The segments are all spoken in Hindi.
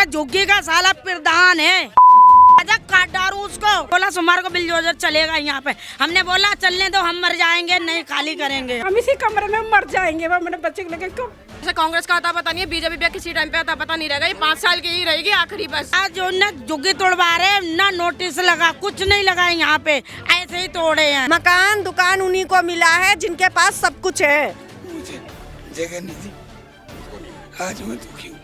झुग्गी का साला प्रधान है, काट डालू उसको। बोला सोमवार को बिलडोजर चलेगा यहाँ पे, हमने बोला चलने दो, हम मर जाएंगे, नहीं खाली करेंगे, हम इसी कमरे में मर जाएंगे। वो मेरे बच्चे को लेकर क्यों? कांग्रेस का आता पता नहीं है, बीजेपी किसी टाइम पे आता पता नहीं रहेगा, ये 5 साल की ही रहेगी आखिरी बस। आज जो न झुग्गी तोड़वा रहे ना नोटिस लगा, कुछ नहीं लगा यहाँ पे, ऐसे ही तोड़े हैं। मकान दुकान उन्हीं को मिला है जिनके पास सब कुछ है। मुझे जगह नहीं थी, आज मैं दुखी हूँ।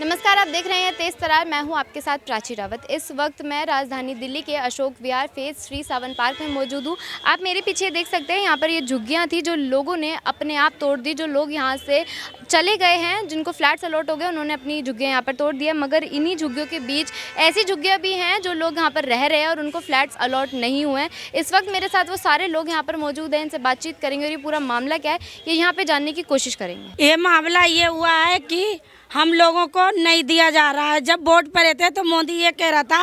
नमस्कार, आप देख रहे हैं तेज तरार। मैं हूं आपके साथ प्राची रावत। इस वक्त मैं राजधानी दिल्ली के अशोक विहार फेज 3 सावन पार्क में मौजूद हूं। आप मेरे पीछे देख सकते हैं, यहाँ पर ये झुग्गियाँ थी जो लोगों ने अपने आप तोड़ दी। जो लोग यहाँ से चले गए हैं, जिनको फ्लैट्स अलॉट हो गए, उन्होंने अपनी झुग्गियाँ यहाँ पर तोड़ दी है। मगर इन्हीं झुग्गियों के बीच ऐसी झुग्गियाँ भी हैं जो लोग यहाँ पर रह रहे हैं और उनको फ्लैट्स अलॉट नहीं हुए हैं। इस वक्त मेरे साथ वो सारे लोग यहाँ पर मौजूद हैं, इनसे बातचीत करेंगे और ये पूरा मामला क्या है ये यहाँ पर जानने की कोशिश करेंगे। ये मामला ये हुआ है कि हम लोगों को नहीं दिया जा रहा है। जब वोट पड़े थे तो मोदी ये कह रहा था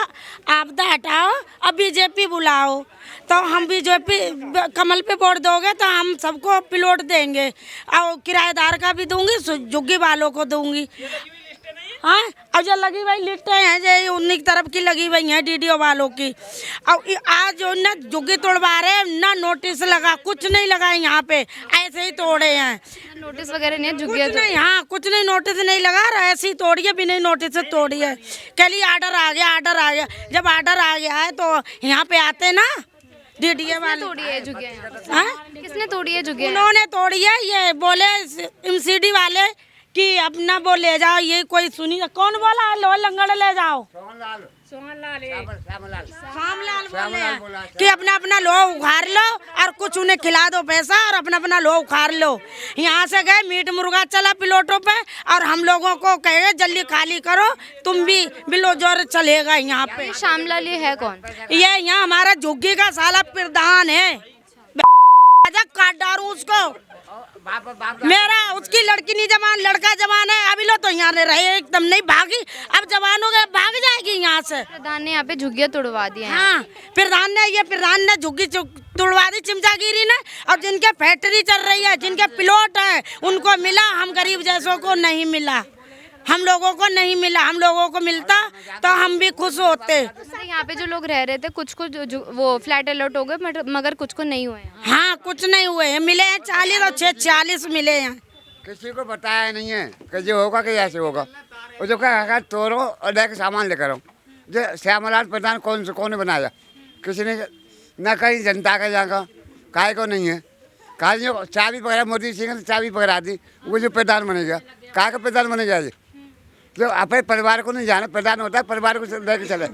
आपदा हटाओ, अब बीजेपी बुलाओ, तो हम बीजेपी कमल पे वोट दोगे तो हम सबको प्लॉट देंगे और किराएदार का भी दूंगी, झुग्गी वालों को दूंगी। हाँ, और जो लगी हुई लिस्टें हैं जो उन्हीं की तरफ की लगी हुई हैं डीडीओ वालों की। और आज जो न झुग्गी तोड़वा रहे ना नोटिस लगा, कुछ नहीं लगा यहाँ पे, ऐसे ही तोड़े हैं। नोटिस वगैरह नहीं है, झुग्गियाँ कुछ नहीं, हाँ कुछ नहीं, नोटिस नहीं लगा, ऐसे ही तोड़िए, बिना नोटिस से तोड़िए। कल ही ऑर्डर आ गया, ऑर्डर आ गया। जब ऑर्डर आ गया है तो यहाँ पे आते ना डीडीए वाले। तोड़ी है झुग्गियाँ? किसने तोड़ी है झुग्गियाँ? उन्होंने तोड़ी है, ये बोले एमसीडी वाले कि अपना वो ले जाओ। ये कोई सुनी, कौन बोला लो लंगड़ ले जाओ? श्यामलाल बोले कि अपना अपना लो उखाड़ लो और कुछ उन्हें खिला दो पैसा और अपना अपना लो उखाड़ लो। यहाँ से गए, मीट मुर्गा चला प्लॉटों पे और हम लोगों को कहे जल्दी खाली करो, तुम भी बिलोजर चलेगा यहाँ पे। श्यामलाल ये है कौन? ये यहाँ हमारा झुग्गी का साला प्रधान है, काट डालू उसको। मेरा उसकी लड़की नहीं जवान, लड़का जवान है। अभी लो तो यहाँ रहे, एकदम नहीं भागी, अब जवान हो गए, भाग जाएगी यहाँ से। प्रधान ने यहाँ पे झुग्गियाँ तोड़वा दी हैं। हाँ, प्रधान ने झुग्गी तोड़वा दी, चिमचागिरी ने। और जिनके फैक्ट्री चल रही है, जिनके प्लॉट है, उनको मिला, हम गरीब जैसों को नहीं मिला, हम लोगों को नहीं मिला। हम लोगों को मिलता तो हम भी खुश होते। यहाँ पे जो लोग रह रहे थे कुछ को जो वो फ्लैट अलॉट हो गए, मगर कुछ को नहीं हुए हैं। हाँ, कुछ नहीं हुए हैं, मिले हैं 40 और 46 मिले हैं। किसी को बताया नहीं है कि जो होगा कि ऐसे होगा। वो जो क्या तोड़ो और लेकर सामान लेकर आओ। जो श्यामलाल प्रधान कौन बनाया? किसी ने न कहीं जनता का जाएगा, काय को नहीं है। कहा जो चाबी पकड़ा मोदी सिंह ने, चाबी पकड़ा दी, वो जो प्रधान बनेगा, काय का प्रधान बनेगा? जो अपने परिवार को नहीं जाना, प्रधान होता है परिवार को लेकर चले।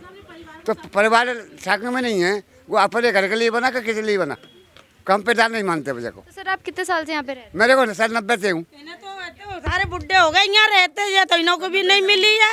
तो परिवार साथ में नहीं है, वो अपने घर के लिए बना कि किसी लिए बना, कम प्रधान नहीं मानते बच्चे को। तो सर आप कितने साल से यहाँ पे रह रहे हैं? मेरे को सर 90 से हूँ। तो सारे बुढ़े हो गए यहाँ रहते हैं, तो इनको भी नहीं मिली है,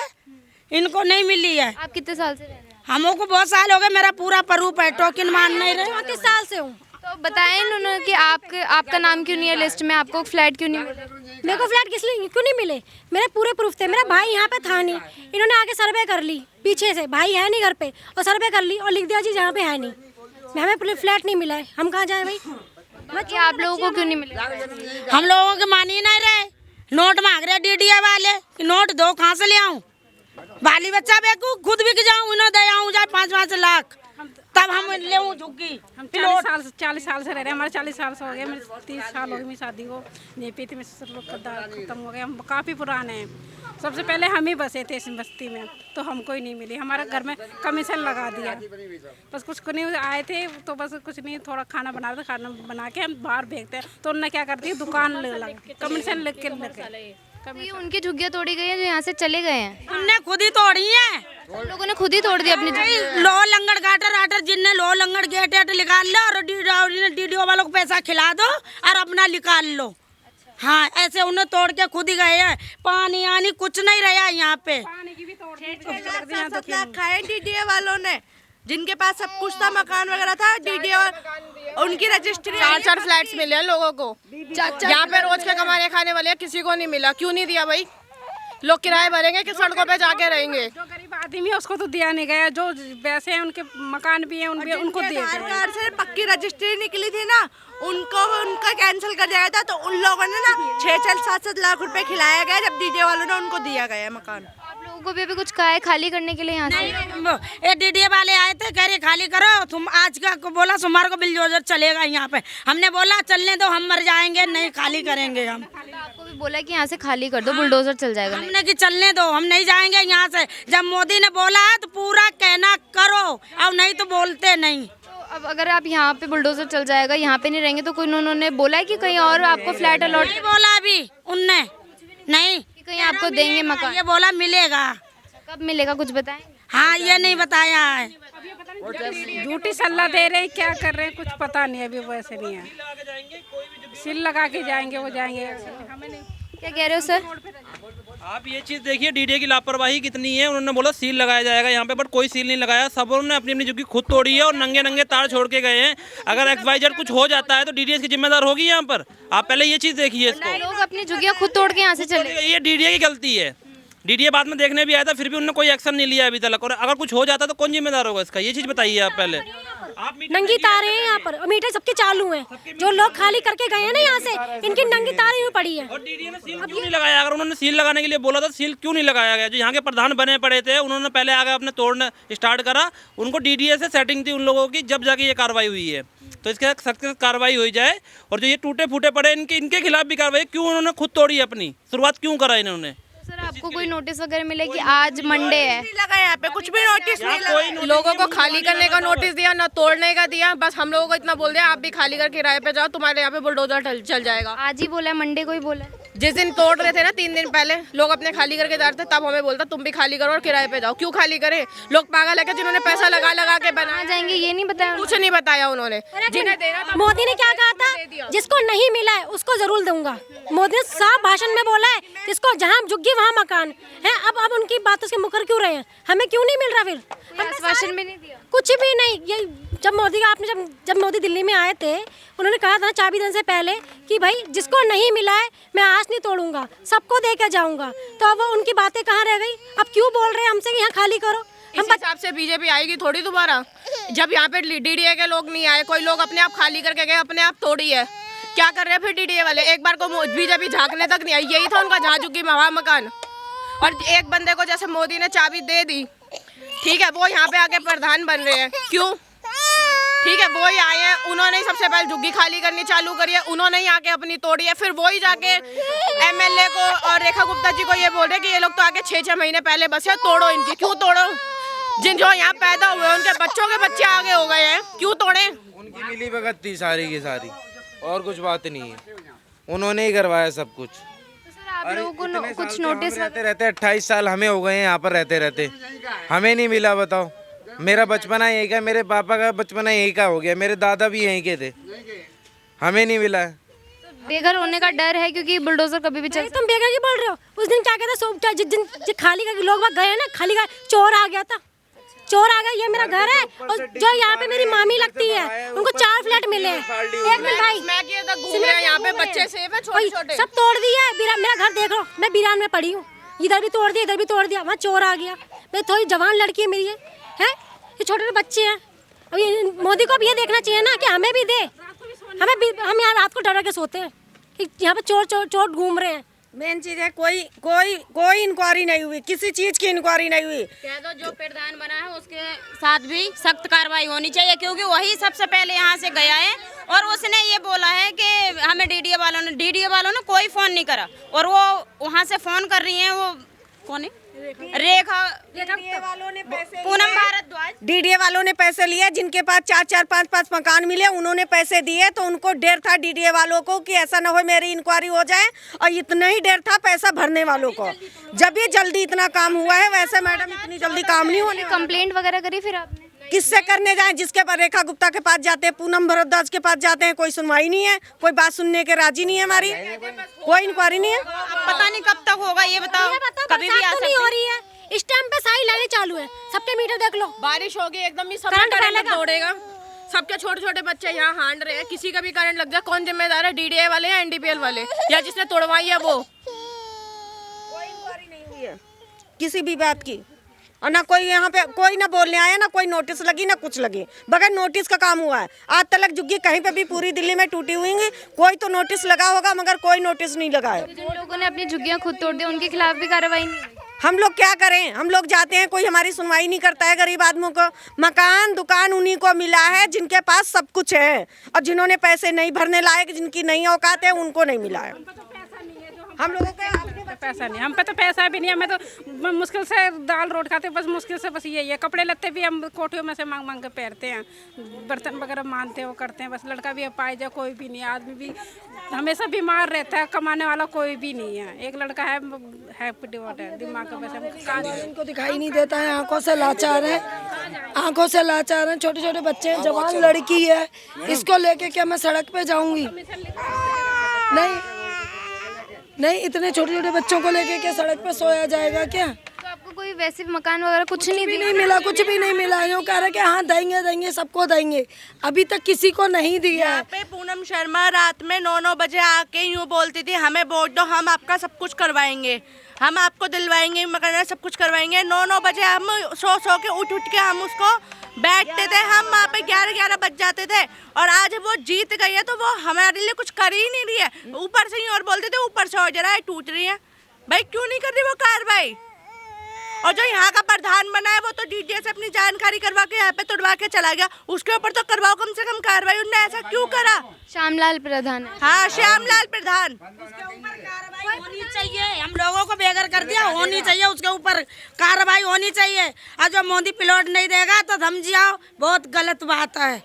इनको नहीं मिली है। आप कितने साल से रह रहे हैं? हमको बहुत साल हो गए, मेरा पूरा प्रूफ है, टोकन मान नहीं रहे। 34 साल से हूँ। तो बताएं उन्होंने कि आपका नाम क्यों नहीं है लिस्ट में, आपको फ्लैट क्यों नहीं मिले? मेरे को फ्लैट किस लिए क्यों नहीं मिले? मेरे पूरे प्रूफ थे, मेरा भाई यहाँ पे था नहीं, इन्होंने आके सर्वे कर ली पीछे से, भाई है नहीं घर पे, और सर्वे कर ली और लिख दिया जी जहाँ पे है नहीं। हमें फ्लैट नहीं मिला है, हम कहाँ जाए भाई? कि आप लोगों को क्यों नहीं मिले? हम लोगों के मान ही नहीं रहे, नोट मांग रहे डीडीए वाले, नोट दो, कहाँ से ले आऊँ? बाली बच्चा बेकू, खुद बिक जाऊँ, इन्हों दे आऊँ जाए 5-5 लाख, तब हम ले झुग्गी। हम 40 साल से रह रहे हैं, हमारे 40 साल से हो गए, मेरे 30 साल हो गए मेरी शादी को। जेपी में खत्म हो गए, हम काफ़ी पुराने हैं। सबसे पहले हम ही बसे थे इस बस्ती में, तो हमको ही नहीं मिली। हमारे घर में कमीशन लगा दिया, बस कुछ को नहीं आए थे, तो बस कुछ नहीं, थोड़ा खाना बना रहे थे, खाना बना के हम बाहर भेजते हैं, तो उन्होंने क्या करती है दुकान कमीशन लिख के ये उनकी झुग्गियाँ तोड़ी गई हैं जो यहाँ से चले गए हैं? उनने खुद ही तोड़ी है, उन लोगों ने खुद ही तोड़ दी अपनी झुग्गियाँ। लो लंगड़ गाटर जिनने लो लंगड़ गेट निकाल लो और डीडीओ वालों को पैसा खिला दो और अपना निकाल लो। हाँ, ऐसे उन्हें तोड़ के खुद ही गए हैं। पानी आनी कुछ नहीं रहा यहाँ पे। 7 लाख खाए डीडीए वालों ने, जिनके पास सब कुछ था, मकान वगैरह था, डीडीए उनकी रजिस्ट्री। 4 फ्लैट्स मिले हैं लोगों को, यहाँ पे रोज के कमाने खाने वाले हैं, किसी को नहीं मिला। क्यों नहीं दिया भाई? लोग किराए भरेंगे कि सड़कों पे जाके रहेंगे? आदमी है उसको तो दिया नहीं गया, जो वैसे हैं उनके मकान भी हैं उनको दिए आधार गए। कार्ड से पक्की रजिस्ट्री निकली थी ना, उनका कैंसिल कर दिया था। तो उन लोगों ने ना 6-7 लाख रुपए खिलाया गया, जब डीडीए वालों ने उनको दिया गया मकान। आप लोगों को भी अभी कुछ कहा है खाली करने के लिए यहाँ से? ये डीडीए वाले आए थे, कह रहे खाली करो, तुम आज का को बोला सोमवार को बिलडोजर चलेगा यहाँ पे। हमने बोला चलने दो, हम मर जाएंगे, नहीं खाली करेंगे हम। तो आपको भी बोला कि यहाँ से खाली कर दो, बुलडोजर चल जाएगा। हमने कि चलने दो, हम नहीं जाएंगे यहाँ से। जब मोदी ने बोला है तो पूरा कहना करो, और नहीं तो बोलते नहीं। तो अब अगर आप यहाँ पे बुलडोजर चल जाएगा, यहाँ पे नहीं रहेंगे, तो कोई उन्होंने बोला है कि कहीं और आपको फ्लैट अलॉट? नहीं बोला अभी उनने, नहीं कि कहीं आपको देंगे मकान? ये बोला मिलेगा। कब मिलेगा कुछ बताएं? हाँ, ये नहीं बताया है। झूठी सलाह दे रहे हैं, क्या कर रहे हैं कुछ पता नहीं, अभी वैसे नहीं है। सील लगा के जाएंगे, वो जाएंगे, हमें नहीं। क्या कह रहे हो सर? आप ये चीज़ देखिए, डीडीए की लापरवाही कितनी है। उन्होंने बोला सील लगाया जाएगा यहाँ पे, बट कोई सील नहीं लगाया। सब उन्होंने अपनी अपनी झुग्गी खुद तोड़ी है और नंगे नंगे तार छोड़ के गए हैं। अगर XYZ कुछ हो जाता है तो डीडीए इसकी जिम्मेदार होगी यहाँ पर। आप पहले ये चीज़ देखिए इसको। लोग अपनी झुग्गियाँ खुद तोड़ के यहाँ से चले। ये डीडीए की गलती है। डीडीए बाद में देखने भी आया था, फिर भी उन्होंने कोई एक्शन नहीं लिया अभी तक। और अगर कुछ हो जाता तो कौन जिम्मेदार होगा इसका, ये चीज़ बताइए आप पहले। आप नंगी तारें हैं यहाँ पर, और मीटर सबके चालू हैं। जो लोग खाली करके गए हैं ना यहाँ से, इनकी नंगी तारें यूँ पड़ी है। और डीडीए ने सील क्यों नहीं लगाया? अगर उन्होंने सील लगाने के लिए बोला था, सील क्यों नहीं लगाया गया? जो यहाँ के प्रधान बने पड़े थे, उन्होंने पहले आगे अपने तोड़ना स्टार्ट करा। उनको डीडीए से सेटिंग थी उन लोगों की, जब जाके ये कार्रवाई हुई है। तो इसके सख्त कार्रवाई हो जाए। और जो ये टूटे फूटे पड़े, इनके खिलाफ भी कार्रवाई। क्यों उन्होंने खुद तोड़ी अपनी शुरुआत क्यों करा इन्होंने? सर आपको कोई नोटिस वगैरह मिले कि आज मंडे है? नहीं लगा यहाँ पे, कुछ भी नोटिस नहीं लगा। लोगों को खाली करने का नोटिस दिया, ना तोड़ने का दिया। बस हम लोगों को इतना बोल दिया, आप भी खाली कर किराए पे जाओ, तुम्हारे यहाँ पे बुलडोजर चल जाएगा। आज ही बोला है, मंडे को ही बोला है? जिस दिन तोड़ रहे थे ना 3 दिन पहले, लोग अपने खाली करके जा रहे थे, तब हमें बोलता तुम भी खाली करो और किराए पे जाओ। क्यों खाली करें? लोग पागल है क्या, जिन्होंने पैसा लगा लगा के बनाया जाएंगे ये नहीं बताया? कुछ नहीं बताया उन्होंने। जिन्हें देना था मोदी ने क्या कहा था, जिसको नहीं मिला है उसको जरूर दूंगा। मोदी ने साफ भाषण में बोला है, जिसको जहाँ झुग्गी वहाँ मकान है। अब उनकी बातों से मुकर क्यों रहे हैं? हमें क्यों नहीं मिल रहा? फिर आश्वासन भी नहीं दिया? कुछ भी नहीं। ये जब मोदी का आपने जब मोदी दिल्ली में आए थे, उन्होंने कहा था 4 दिन से पहले कि भाई जिसको नहीं मिला है मैं आज नहीं तोड़ूंगा, सबको दे के जाऊंगा। तो अब उनकी बातें कहाँ रह गई? अब क्यों बोल रहे हैं हमसे कि यहाँ खाली करो? इस हिसाब से बीजेपी आएगी थोड़ी दोबारा। जब यहाँ पे डीडीए के लोग नहीं आए, कोई लोग अपने आप खाली करके गए, अपने आप तोड़ी है। क्या कर रहे हैं फिर डीडीए वाले? एक बार को बीजेपी झांकने तक नहीं आई। यही था उनका जहाँ झुग्गी वहाँ मकान। और एक बंदे को जैसे मोदी ने चाबी दे दी, ठीक है, वो यहाँ पे आके प्रधान बन रहे हैं। क्यों? ठीक है, वो ही आए हैं, उन्होंने ही सबसे पहले झुग्गी खाली करनी चालू करी है, उन्होंने ही आके अपनी तोड़ी है। फिर वो ही जाके MLA को और रेखा गुप्ता जी को ये बोल रहे कि ये लोग तो आके 6-6 महीने पहले बसे, तोड़ो इनकी। क्यों तोड़ो? जिन जो यहाँ पैदा हुए उनके बच्चों के बच्चे आगे हो गए हैं, क्यों तोड़े? उनकी मिली भगत थी सारी की सारी, और कुछ बात नहीं है। उन्होंने ही करवाया सब कुछ। आप लोगों को कुछ नोटिस? रहते रहते 28 साल हमें हो गए हैं यहाँ पर रहते रहते, हमें नहीं मिला। बताओ, मेरा बचपना यहीं का, मेरे पापा का बचपना यहीं का हो गया, मेरे दादा भी यहीं के थे, हमें नहीं मिला है। बेघर होने का डर है क्योंकि बुलडोजर कभी भी चल। तुम बेघर की बोल रहे हो? उस दिन क्या कहते, जिस दिन खाली का लोग वहाँ गए ना, खाली का चोर आ गया था। चोर आ गया, ये मेरा घर है, और जो यहाँ पे मेरी मामी लगती है उनको 4 फ्लैट मिले हैं। एक मिनट भाई, यहाँ पे बच्चे सेफ है, छोटे-छोटे। सब तोड़ दिया है। मेरा घर देख लो, मैं बिरान में पड़ी हूँ, इधर भी तोड़ दिया, इधर भी तोड़ दिया। वहाँ चोर आ गया। मैं थोड़ी जवान लड़की है मेरी, है ये छोटे बच्चे हैं। अब ये मोदी को भी ये देखना चाहिए ना कि हमें भी दे। हम यहाँ रात को डर के सोते हैं कि यहाँ पे चोर घूम रहे हैं। मेन चीज है, कोई इंक्वायरी नहीं हुई, किसी चीज की इंक्वायरी नहीं हुई। कह दो जो प्रधान बना है उसके साथ भी सख्त कार्रवाई होनी चाहिए, क्योंकि वही सबसे पहले यहाँ से गया है। और उसने ये बोला है कि हमें डीडीए वालों ने कोई फोन नहीं करा, और वो वहाँ से फोन कर रही हैं। वो कौन है? रेखा वालों ने पैसे, पूनम भारद्वाज। डीडीए वालों ने पैसे लिए, जिनके पास 4-4, 5-5 मकान मिले, उन्होंने पैसे दिए। तो उनको डर था डीडीए वालों को कि ऐसा ना हो मेरी इंक्वायरी हो जाए, और इतना ही डर था पैसा भरने वालों को। जब ये जल्दी इतना काम हुआ है, वैसे मैडम इतनी जल्दी काम नहीं होने। कंप्लेंट वगैरह करी फिर आपने? किससे करने जाए? जिसके पास रेखा गुप्ता के पास जाते हैं, पूनम भारद्वाज के पास जाते हैं, कोई सुनवाई नहीं है, कोई बात सुनने के राजी नहीं है। हमारी कोई इंक्वायरी नहीं है। पता नहीं कब तक होगा, ये बताओ। कभी भी आ नहीं हो रही है। इस टाइम पे सारी लाइनें चालू है, सबके मीटर देख लो। बारिश होगी एकदम ही, सब करंट करंट फैलेगा। दौड़ेगा। सबके छोटे छोटे बच्चे यहाँ हांड रहे हैं, किसी का भी करंट लग जाए, कौन जिम्मेदार है? डीडीए वाले या NDPL वाले, या जिसने तोड़वाई है वो? कोई इंक्वायरी नहीं हुई है किसी भी बात की। और ना कोई यहाँ पे कोई ना बोलने आया, ना कोई नोटिस लगी, ना कुछ लगी, बगैर नोटिस का काम हुआ है। आज तक झुग्गी कहीं पे भी पूरी दिल्ली में टूटी हुई है, कोई तो नोटिस लगा होगा मगर कोई नोटिस नहीं लगा है। जिन लोगों ने अपनी झुग्गियां खुद तोड़ दी उनके खिलाफ भी कार्रवाई नहीं हुई। हम लोग क्या करें, हम लोग जाते हैं, कोई हमारी सुनवाई नहीं करता है। गरीब आदमियों को मकान दुकान उन्हीं को मिला है जिनके पास सब कुछ है, और जिन्होंने पैसे नहीं भरने लायक, जिनकी नहीं औकात है, उनको नहीं मिला है। हम लोगों को पैसा नहीं, हम पे तो पैसा भी नहीं, हमें तो मुश्किल से दाल रोट खाते, बस मुश्किल से, बस यही है। कपड़े लत्ते भी हम कोठियों में से मांग मांग के पहनते हैं, बर्तन वगैरह मानते हैं, वो करते हैं। बस लड़का भी पाए जाए, कोई भी नहीं, आदमी भी हमेशा बीमार रहता है, कमाने वाला कोई भी नहीं है। एक लड़का है डिवोट है, दिमाग का वैसे इनको दिखाई नहीं देता है, आंखों से लाचार है, आंखों से लाचार हैं। छोटे छोटे बच्चे हैं, जवान लड़की है, इसको लेके क्या मैं सड़क पे जाऊंगी? नहीं, इतने छोटे छोटे बच्चों को लेके क्या सड़क पे सोया जाएगा क्या? तो आपको कोई वैसे मकान वगैरह कुछ नहीं नहीं मिला, कुछ भी नहीं मिला। यूँ कह रहे कि हाँ देंगे, सबको देंगे, अभी तक किसी को नहीं दिया है। पे पूनम शर्मा रात में 9 बजे आके यूँ बोलती थी, हमें वोट दो, हम आपका सब कुछ करवाएंगे, हम आपको दिलवाएंगे, मकान सब कुछ करवाएंगे। 9 बजे हम सो के उठ के हम उसको बैठते थे, हम वहाँ पे 11 बज जाते थे। और आज वो जीत गई है तो वो हमारे लिए कुछ कर ही नहीं रही है। ऊपर से ही और बोलते थे ऊपर से हो जा रहा है, टूट रही है। भाई क्यों नहीं कर रही वो कार्रवाई? और जो यहाँ का प्रधान बना है वो तो डीडीए से अपनी जानकारी करवा के यहाँ पे तुड़वा के चला गया, उसके ऊपर तो करवाओ कम से कम कार्रवाई। उन्होंने ऐसा क्यों करा? श्यामलाल प्रधान है। हाँ, श्यामलाल प्रधान। होनी चाहिए, हम लोगों को बेघर कर दिया, होनी चाहिए, उसके ऊपर कार्रवाई होनी चाहिए। और जो मोदी प्लॉट नहीं देगा तो समझ जाओ बहुत गलत बात है।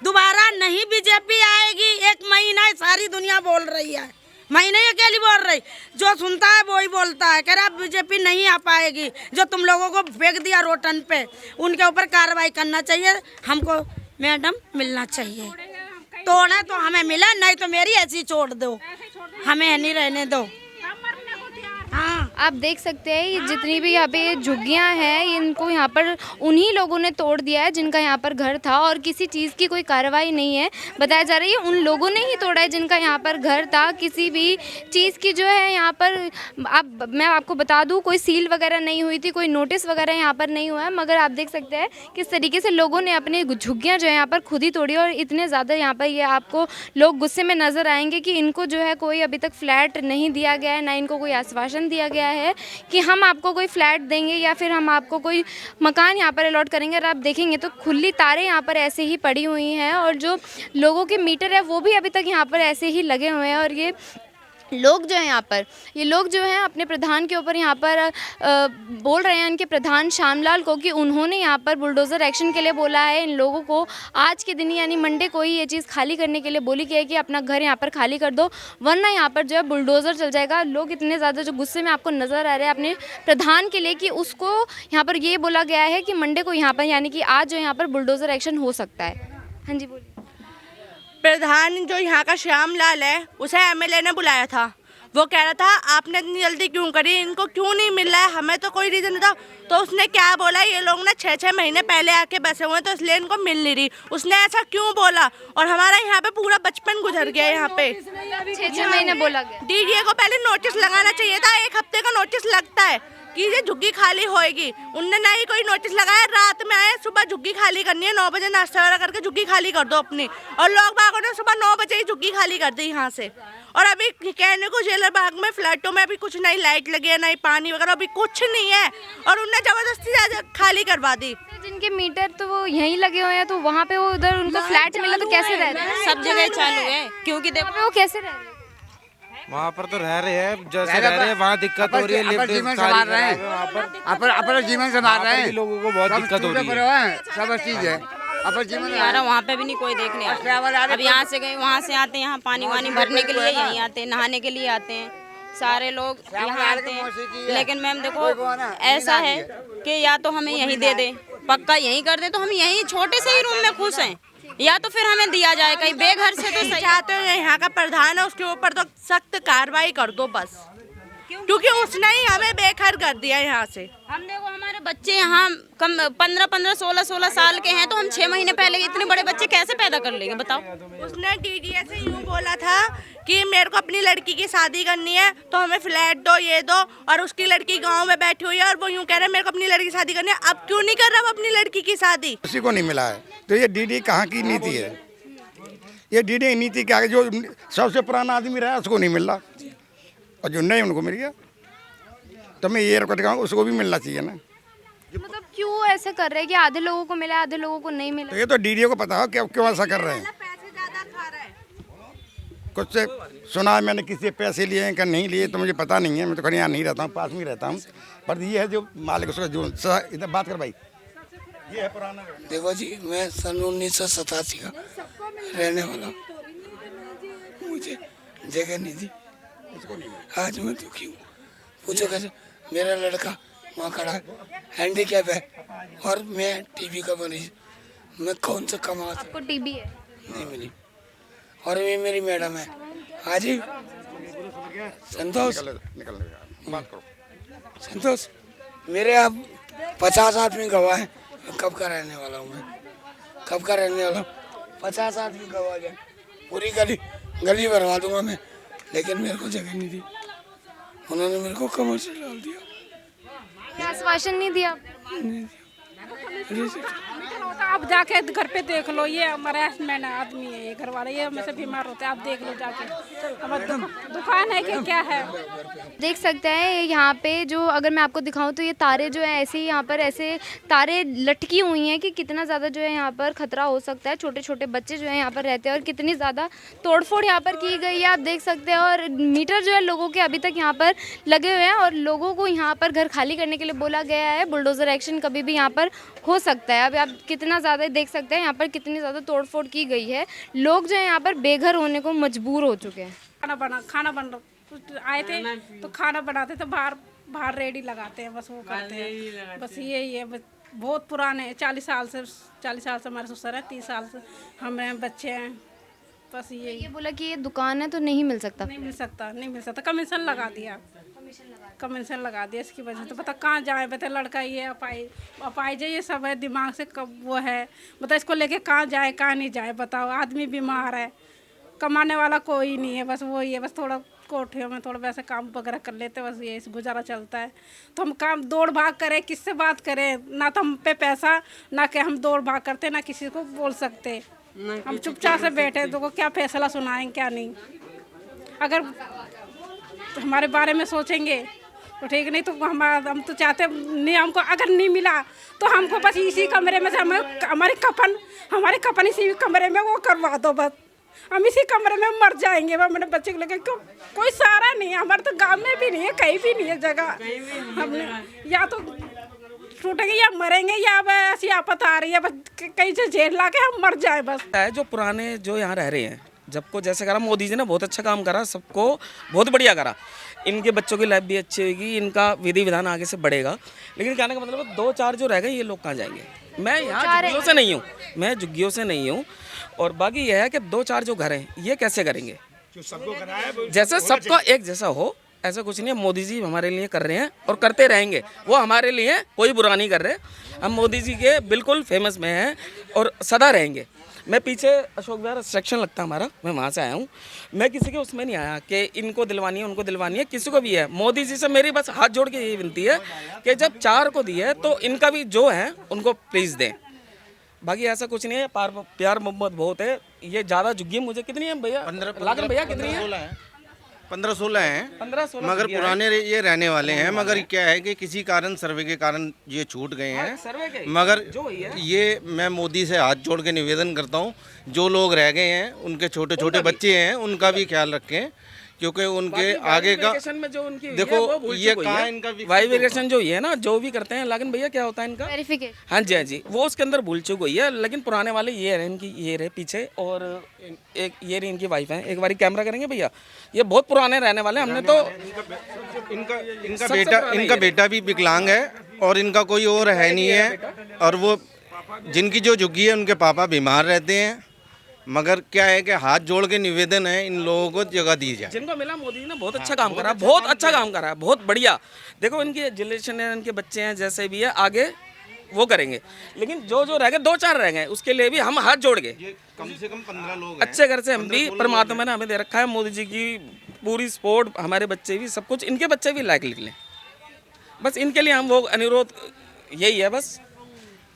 दोबारा नहीं बीजेपी आएगी, 1 महीना सारी दुनिया बोल रही है, मैं नहीं अकेली बोल रही, जो सुनता है वो ही बोलता है, कह रहा बीजेपी नहीं आ पाएगी। जो तुम लोगों को फेंक दिया रोटन पे, उनके ऊपर कार्रवाई करना चाहिए, हमको मैडम मिलना चाहिए। तोड़े तो हमें मिला, नहीं तो मेरी ऐसी छोड़ दो, हमें नहीं रहने दो। हाँ, आप देख सकते हैं ये जितनी भी यहाँ पे ये झुग्गियाँ हैं, इनको यहाँ पर उन्हीं लोगों ने तोड़ दिया है जिनका यहाँ पर घर था, और किसी चीज़ की कोई कार्रवाई नहीं है। बताया जा रहा है उन लोगों ने ही तोड़ा है जिनका यहाँ पर घर था। किसी भी चीज़ की जो है यहाँ पर मैं आपको बता दूँ, कोई सील वगैरह नहीं हुई थी, कोई नोटिस वगैरह यहाँ पर नहीं हुआ है, मगर आप देख सकते हैं किस तरीके से लोगों ने अपनी झुग्गियाँ जो है यहाँ पर खुद ही तोड़ी। और इतने ज़्यादा यहाँ पर ये आपको लोग गुस्से में नज़र आएंगे कि इनको जो है कोई अभी तक फ्लैट नहीं दिया गया है, ना इनको कोई आश्वासन दिया गया है कि हम आपको कोई फ्लैट देंगे या फिर हम आपको कोई मकान यहाँ पर अलॉट करेंगे। और आप देखेंगे तो खुली तारें यहाँ पर ऐसे ही पड़ी हुई हैं, और जो लोगों के मीटर है वो भी अभी तक यहाँ पर ऐसे ही लगे हुए हैं। और ये लोग जो हैं यहाँ पर, ये लोग जो हैं अपने प्रधान के ऊपर यहाँ पर बोल रहे हैं, उनके प्रधान श्यामलाल को, कि उन्होंने यहाँ पर बुलडोज़र एक्शन के लिए बोला है। इन लोगों को आज के दिन यानी मंडे को ही ये चीज़ खाली करने के लिए बोली गई है कि अपना घर यहाँ पर खाली कर दो, वरना यहाँ पर जो है बुलडोज़र चल जाएगा। लोग इतने ज़्यादा जो गुस्से में आपको नज़र आ रहे हैं अपने प्रधान के लिए कि उसको यहाँ पर ये बोला गया है कि मंडे को यहाँ पर यानी कि आज जो यहाँ पर बुलडोज़र एक्शन हो सकता है। हाँ जी बोलिए। प्रधान जो यहाँ का श्यामलाल है, उसे एमएलए ने बुलाया था, वो कह रहा था आपने इतनी जल्दी क्यों करी, इनको क्यों नहीं मिल रहा है, हमें तो कोई रीज़न नहीं था। तो उसने क्या बोला, ये लोग ना 6-6 महीने पहले आके बसे हुए हैं तो इसलिए इनको मिल नहीं रही। उसने ऐसा क्यों बोला? और हमारा यहाँ पे पूरा बचपन गुजर गया यहाँ पे। 6-6 महीने बोला गया। डीडीए को पहले नोटिस लगाना चाहिए था, 1 हफ्ते का नोटिस लगता है कि ये झुग्गी खाली होएगी। उनने ना ही कोई नोटिस लगाया, रात में आए, सुबह झुग्गी खाली करनी है, 9 बजे नाश्ता वगैरह करके झुग्गी खाली कर दो अपनी। और लोग बागों ने सुबह 9 बजे ही झुग्गी खाली कर दी यहाँ से। और अभी कहने को जेलर बाग में फ्लैटों में अभी कुछ नहीं लाइट लगी है, नहीं पानी वगैरह, अभी कुछ नहीं है, और उन्होंने जबरदस्ती खाली करवा दी। जिनके मीटर तो वो यहीं लगे हुए हैं, तो वहाँ पे वो उधर उनको फ्लैट मिला तो कैसे रह रहे हैं? सब जगह चालू है, क्योंकि देखो वो कैसे रह रहे हैं? वहाँ पर तो रह रहे हैं, जैसे रह रहे हैं वहाँ दिक्कत हो रही है, अपना जीवन संभाल रहे हैं, अपना जीवन संभाल रहे हैं, लोगों को बहुत दिक्कत हो रही है, सब चीज़ है, अपना जीवन नहीं आ रहा, वहाँ पे भी नहीं कोई देखने आ रहा। अब यहाँ से गए, वहाँ से आते हैं, यहाँ पानी वानी भरने के लिए यहीं आते हैं, नहाने के लिए आते हैं, सारे लोग यहाँ आते हैं। लेकिन मैम देखो ऐसा है कि या तो हमें यहीं दे दे, पक्का यहीं कर दे तो हम यहीं छोटे से ही रूम में खुश हैं, या तो फिर हमें दिया जाए कहीं बेघर से। तो सही चाहते हैं यहाँ का प्रधान है उसके ऊपर तो सख्त कार्रवाई कर दो बस, क्योंकि उसने ही हमें बेघर कर दिया यहाँ से। हम देखो हमारे बच्चे यहाँ कम 15-15, 16-16 साल के हैं, तो हम 6 महीने पहले इतने बड़े बच्चे कैसे पैदा कर लेंगे बताओ। उसने डीडीए से यूँ बोला था कि मेरे को अपनी लड़की की शादी करनी है तो हमें फ्लैट दो, ये दो, और उसकी लड़की गांव में बैठी हुई है और वो यूं कह रहे हैं मेरे को अपनी लड़की की शादी करनी है। अब क्यों नहीं कर रहा वो अपनी लड़की की शादी? किसी को नहीं मिला है, तो ये डीडी कहाँ की नीति है? ये डीडी नीति के आगे जो सबसे पुराना आदमी रहा उसको नहीं मिल रहा, और जो नहीं उनको मिल गया। तो मैं ये कहूँ उसको भी मिलना चाहिए ना। मतलब क्यों ऐसा कर रहे हैं कि आधे लोगों को मिला, आधे लोगों को नहीं मिला? तो ये तो डीडी को पता हो कि क्यों ऐसा कर रहे हैं। कुछ से सुना है मैंने, किसी से पैसे लिए हैं कि नहीं लिए तो मुझे पता नहीं है, मैं तो खैर यहाँ नहीं रहता हूँ, पास में रहता हूँ। पर ये है जो मालिक उसका जो इधर बात कर भाई, ये है पुराना। देखो जी, मैं सन 1987 का रहने वाला हूँ, मुझे जगह नहीं दी, आज मैं दुखी हूँ। पूछो कैसे? मेरा लड़का वहाँ खड़ा है, हैंडीकैप है, और मैं टीबी का मरीज, मैं कौन सा कमा? आपको टीबी है? नहीं मिली, और ये मेरी मैडम है। हाँ जी संतोष, संतोष मेरे अब 50 आदमी गवाह हैं, कब का रहने वाला हूँ मैं, कब का रहने वाला हूँ? 50 आदमी गवाह जाए, पूरी गली भरवा दूंगा मैं, लेकिन मेरे को जगह नहीं दी। उन्होंने मेरे को कमर से डाल दिया। आश्वासन नहीं दिया? आप जाके घर पे देख लो, ये हमारा हस्बैंड आदमी है, ये घर वाले, ये हमसे बीमार होते हैं, आप देख लो जाके, हमारी दुकान है कि क्या है। देख सकते हैं यहाँ पे जो, अगर मैं आपको दिखाऊं तो ये तारे जो है ऐसे ही यहाँ पर ऐसे तारे लटकी हुई हैं कि कितना ज़्यादा जो है यहाँ पर खतरा हो सकता है। छोटे छोटे बच्चे जो है यहाँ पर रहते हैं और कितनी ज़्यादा तोड़फोड़ यहाँ पर की गई है, आप देख सकते हैं। और मीटर जो है लोगों के अभी तक यहाँ पर लगे हुए हैं और लोगों को यहाँ पर घर खाली करने के लिए बोला गया है। बुलडोज़र एक्शन कभी भी यहाँ पर हो सकता है। अभी आप कितना ज़्यादा देख सकते हैं यहाँ पर कितनी ज़्यादा तोड़फोड़ की गई है। लोग जो है यहाँ पर बेघर होने को मजबूर हो चुके हैं। खाना बन आए थे तो खाना बनाते थे, बाहर रेडी लगाते हैं, बस वो करते हैं, बस यही है। बहुत पुराने 40 साल से हमारे ससुर है, 30 साल से हम हैं, बच्चे हैं, बस यही। ये बोला कि ये दुकान है तो नहीं मिल सकता? नहीं मिल सकता। कमीशन लगा दिया इसकी वजह से। पता कहाँ जाए, बता लड़का ये अपाइज ये सब है, दिमाग से कब वो है, बता इसको लेके कहाँ जाए कहाँ नहीं जाए, बताओ। आदमी बीमार है, कमाने वाला कोई नहीं है, बस वही है, बस थोड़ा कोठियों में थोड़ा वैसे काम वगैरह कर लेते, बस ये गुजारा चलता है। तो हम काम दौड़ भाग करें, किससे बात करें? ना तो हम पे पैसा, ना कि हम दौड़ भाग करते, ना किसी को बोल सकते। हम चुपचाप से बैठे, तो क्या फैसला सुनाएं क्या नहीं। अगर हमारे बारे में सोचेंगे तो ठीक, नहीं तो हम तो चाहते नहीं, हमको अगर नहीं मिला तो हमको बस इसी कमरे में से हमारे कफन इसी कमरे में वो करवा दो, बस हम इसी कमरे में मर जाएंगे। वो मेरे बच्चे को लेकर कोई सहारा नहीं है, हमारे तो गांव में भी नहीं है, कहीं भी नहीं है जगह। हमने या तो टूटेंगे या मरेंगे, या ऐसी आफत आ रही है बस कहीं से जेल ला के हम मर जाए बस। जो पुराने जो यहाँ रह रहे हैं, जबको जैसे करा मोदी जी ने बहुत अच्छा काम करा, सबको बहुत बढ़िया करा। इनके बच्चों की लाइफ भी अच्छी होगी, इनका विधि विधान आगे से बढ़ेगा। लेकिन कहने का मतलब 2-4 जो रह गए ये लोग कहाँ जाएंगे? मैं यहाँ झुग्गियों से नहीं हूँ, और बाकी यह है कि 2-4 जो घर हैं ये कैसे करेंगे? जैसे सबका एक जैसा हो, ऐसा कुछ नहीं है। मोदी जी हमारे लिए कर रहे हैं और करते रहेंगे, वो हमारे लिए कोई बुरा नहीं कर रहे। हम मोदी जी के बिल्कुल फेमस में हैं और सदा रहेंगे। मैं पीछे अशोक विहार सेक्शन लगता है हमारा, मैं वहाँ से आया हूँ। मैं किसी के उसमें नहीं आया कि इनको दिलवानी है उनको दिलवानी है, किसी को भी है। मोदी जी से मेरी बस हाथ जोड़ के यही विनती है कि जब 4 को दी है तो इनका भी जो है उनको प्लीज़ दें। बाकी ऐसा कुछ नहीं है, प्यार मोहब्बत बहुत है। ये ज़्यादा झुग्गी मुझे कितनी है भैया? 15 भैया कितनी है? 15-16 हैं, 15-16 मगर पुराने ये रहने वाले हैं। मगर क्या है कि किसी कारण सर्वे के कारण ये छूट गए हैं। मगर ये मैं मोदी से हाथ जोड़ के निवेदन करता हूँ, जो लोग रह गए हैं उनके छोटे छोटे बच्चे हैं उनका भी ख्याल रखें, क्योंकि उनके आगे का में जो उनकी देखो ये कहाँ इनका वेरिफिकेशन जो ये ना जो भी करते हैं, लेकिन भैया क्या होता है इनका वेरिफिकेशन? हाँ जी, वो उसके अंदर भूल चुक हुई है। लेकिन पुराने वाले ये रहे, इनकी ये रहे पीछे, और एक ये रही इनकी वाइफ है। एक बार कैमरा करेंगे भैया, ये बहुत पुराने रहने वाले। हमने तो इनका बेटा भी विकलांग है और इनका कोई और है नहीं है। और वो जिनकी जो झुग्गी है उनके पापा बीमार रहते हैं। मगर क्या है कि हाथ जोड़ के निवेदन है इन लोगों को जगह दी जाए। जिनको मिला मोदी जी ने बहुत अच्छा काम करा, बहुत अच्छा काम करा, बहुत बढ़िया। देखो इनकी जनरेशन है, इनके बच्चे हैं, जैसे भी है आगे वो करेंगे, लेकिन जो रह गए 2-4 रह गए उसके लिए भी हम हाथ जोड़ के, कम से कम 15 लोग अच्छे घर से हम भी, परमात्मा ने हमें दे रखा है, मोदी जी की पूरी सपोर्ट, हमारे बच्चे भी सब कुछ, इनके बच्चे भी लायक निकले, बस इनके लिए हम वो अनुरोध यही है, बस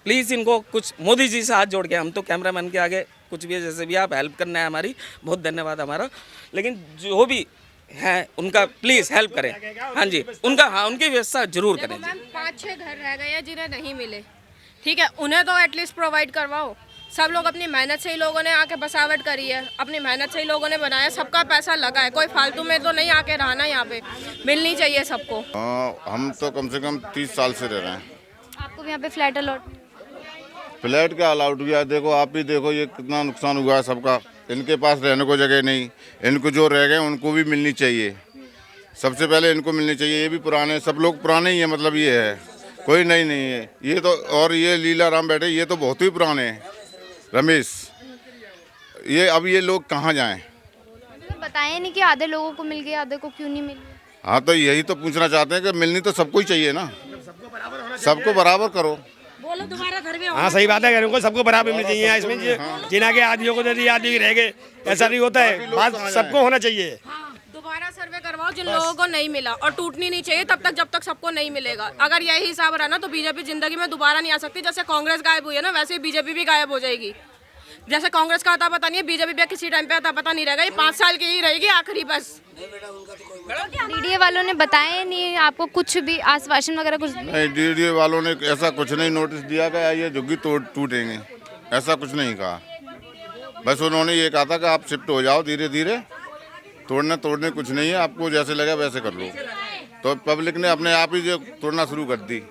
प्लीज़ इनको कुछ मोदी जी से हाथ जोड़ के, हम तो कैमरामैन के आगे कुछ भी, जैसे भी आप हेल्प करना है हमारी, बहुत धन्यवाद हमारा, लेकिन जो भी है उनका प्लीज़ हेल्प करें। हाँ जी, उनकी व्यवस्था जरूर करें। 5-6 घर रह गए हैं जिन्हें नहीं मिले, ठीक है, उन्हें तो एटलीस्ट प्रोवाइड करवाओ। सब लोग अपनी मेहनत से ही लोगों ने आके बसावट करी है, अपनी मेहनत से ही लोगों ने बनाया, सबका पैसा लगा है, कोई फालतू में तो नहीं आके रहना, यहाँ पे मिलनी चाहिए सबको। हम तो कम से कम 30 साल से रह रहे हैं। आपको भी यहाँ पे फ्लैट अलॉट? फ्लैट क्या अलाउड किया, देखो आप ही देखो ये कितना नुकसान हुआ है सबका, इनके पास रहने को जगह नहीं, इनको जो रह गए उनको भी मिलनी चाहिए, सबसे पहले इनको मिलनी चाहिए। ये भी पुराने, सब लोग पुराने ही हैं, मतलब ये है, कोई नहीं है ये तो। और ये लीला राम बैठे, ये तो बहुत ही पुराने हैं, रमेश, ये अब ये लोग कहाँ जाएं? तो बताया नहीं कि आधे लोगों को मिल गया, आधे को क्यों नहीं मिली? हाँ तो यही तो पूछना चाहते हैं कि मिलनी तो सबको ही चाहिए ना, सबको बराबर करो। बोलो तुम्हारा घर में। हाँ सही बात है, घरों को सबको बराबर मिलनी चाहिए, इसमें जिना के आदमियों को दे दिया, आदमी रह गए, ऐसा नहीं होता है, बात सबको होना चाहिए। दोबारा सर्वे करवाओ जिन लोगों को नहीं मिला, और टूटनी नहीं चाहिए तब तक जब तक सबको नहीं मिलेगा। अगर यही हिसाब रहा ना तो बीजेपी जिंदगी में दोबारा नहीं आ सकती। जैसे कांग्रेस गायब हुई है ना, वैसे ही बीजेपी भी गायब हो जाएगी। जैसे कांग्रेस का अता पता नहीं है, बीजेपी भी किसी टाइम पे अता पता नहीं रहेगा, ये 5 साल की ही रहेगी आखिरी बस। डीडीए वालों ने बताया नहीं आपको कुछ भी आश्वासन वगैरह कुछ? नहीं, डीडीए वालों ने ऐसा कुछ नहीं नोटिस दिया गया ये झुग्गी टूटेंगे, ऐसा कुछ नहीं कहा। बस उन्होंने ये कहा था कि आप शिफ्ट हो जाओ धीरे धीरे, तोड़ने कुछ नहीं है, आपको जैसे लगा वैसे कर लो। तो पब्लिक ने अपने आप ही जो तोड़ना शुरू कर दी।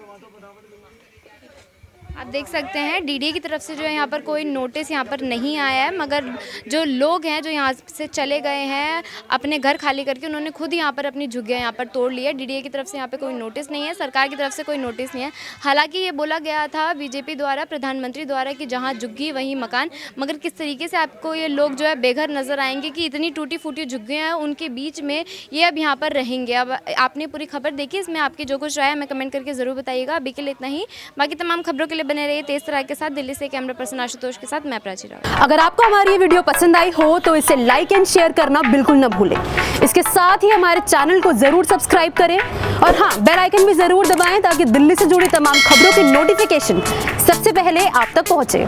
आप देख सकते हैं डीडीए की तरफ से जो है यहाँ पर कोई नोटिस यहाँ पर नहीं आया है, मगर जो लोग हैं जो यहाँ से चले गए हैं अपने घर खाली करके, उन्होंने खुद यहाँ पर अपनी झुग्गियाँ यहाँ पर तोड़ ली है। डीडीए की तरफ से यहाँ पे कोई नोटिस नहीं है, सरकार की तरफ से कोई नोटिस नहीं है। हालांकि ये बोला गया था बीजेपी द्वारा, प्रधानमंत्री द्वारा कि जहाँ झुग्गी वहीं मकान, मगर किस तरीके से आपको ये लोग जो है बेघर नज़र आएंगे कि इतनी टूटी फूटी झुग्गियाँ हैं, उनके बीच में ये अब यहाँ पर रहेंगे। अब आपने पूरी खबर देखी, इसमें आपकी जो कुछ राय है हमें कमेंट करके ज़रूर बताइएगा। अभी के लिए इतना ही, बाकी तमाम खबरों के लिए बने रहिए तेज तरार के साथ। दिल्ली से कैमरा पर्सन आशुतोष के साथ मैं प्राची रावत। अगर आपको हमारी ये वीडियो पसंद आई हो तो इसे लाइक एंड शेयर करना बिल्कुल न भूलें। इसके साथ ही हमारे चैनल को जरूर सब्सक्राइब करें और हाँ, बेल आइकन भी जरूर दबाएं ताकि दिल्ली से जुड़ी तमाम खबरों की नोटिफिकेशन सबसे पहले आप तक पहुंचे।